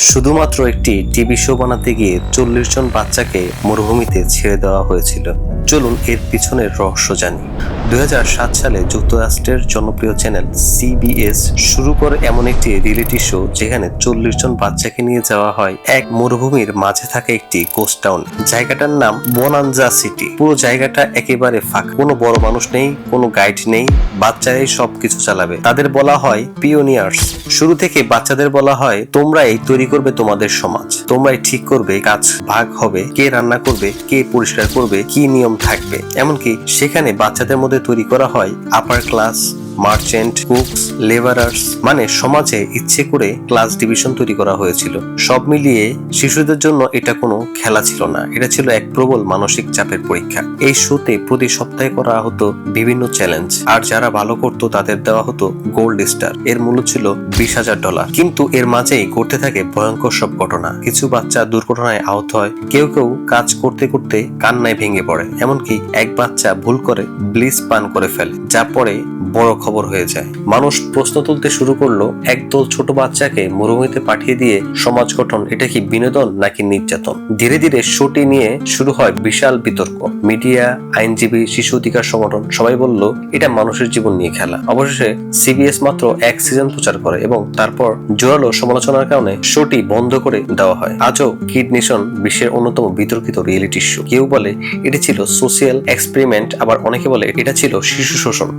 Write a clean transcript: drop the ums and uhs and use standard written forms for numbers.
শুধুমাত্র একটি TV show বানাতে গিয়ে 40 জন বাচ্চাকে মরুভূমিতে ছেড়ে দেওয়া হয়েছিল। চলুন এর পিছনের রহস্য জানি। 2007 সালে যুক্তরাষ্ট্রের জনপ্রিয় চ্যানেল CBS শুরু করে এমন একটি রিয়েলিটি শো যেখানে 40 জন বাচ্চাকে নিয়ে যাওয়া হয় এক মরুভূমির মাঝে থাকা একটি কোস্ট টাউন। জায়গাটার নাম বোনানজা সিটি। পুরো জায়গাটা একেবারে ফাঁকা, কোনো বড় মানুষ নেই, কোনো গাইড নেই, বাচ্চারাই সবকিছু চালাবে। তাদের বলা হয় পিওনিয়ার্স। শুরু থেকে বাচ্চাদের বলা হয়, তোমরাই তৈরি করবে তোমাদের সমাজ, তোমরাই ঠিক করবে কাজ ভাগ হবে, কে রান্না করবে, কে পরিষ্কার করবে, কি নিয়ম থাকবে। এমনকি সেখানে বাচ্চাদের মধ্যে তৈরি করা হয় upper class, merchant, cooks, labourers, মানে সমাজে ইচ্ছে করে ক্লাস ডিভিশন তৈরি করা হয়েছিল। সব মিলিয়ে শিশুদের জন্য এটা কোনো খেলা ছিল না, এটা ছিল এক প্রবল মানসিক চাপের পরীক্ষা। এই শোতে প্রতি সপ্তাহে করা হতো বিভিন্ন চ্যালেঞ্জ, আর যারা ভালো করতো তাদের দেওয়া হতো গোল্ড স্টার। এর মূল্য ছিল $20,000। কিন্তু এর মাঝেই ঘটতে থাকে ভয়ঙ্কর সব ঘটনা। কিছু বাচ্চা দুর্ঘটনায় আহত হয়, কেউ কেউ কাজ করতে করতে কান্নায় ভেঙে পড়ে, এমনকি এক বাচ্চা ভুল করে ব্লিচ পান করে ফেলে, যা পরে বড় খবর হয়ে যায়। মানুষ প্রশ্ন তুলতে শুরু করলো, একদল ছোট বাচ্চাকে মরুভূমিতে পাঠিয়ে দিয়ে সমাজ গঠন, এটা কি বিনোদন নাকি নির্যাতন? ধীরে ধীরে শোটি নিয়ে শুরু হয় বিশাল বিতর্ক। মিডিয়া, আইনজীবী, শিশু অধিকার সংগঠন সবাই বলল এটা মানুষের জীবন নিয়ে খেলা। অবশেষে CBS মাত্র এক সিজন প্রচার করে এবং তারপর জোরালো সমালোচনার কারণে শোটি বন্ধ করে দেওয়া হয়। আজও কিড নেশন বিশ্বের অন্যতম বিতর্কিত রিয়েলিটি শো। কেউ বলে এটি ছিল সোশিয়াল এক্সপেরিমেন্ট, আবার অনেকে বলে এটা ছিল শিশু শোষণ।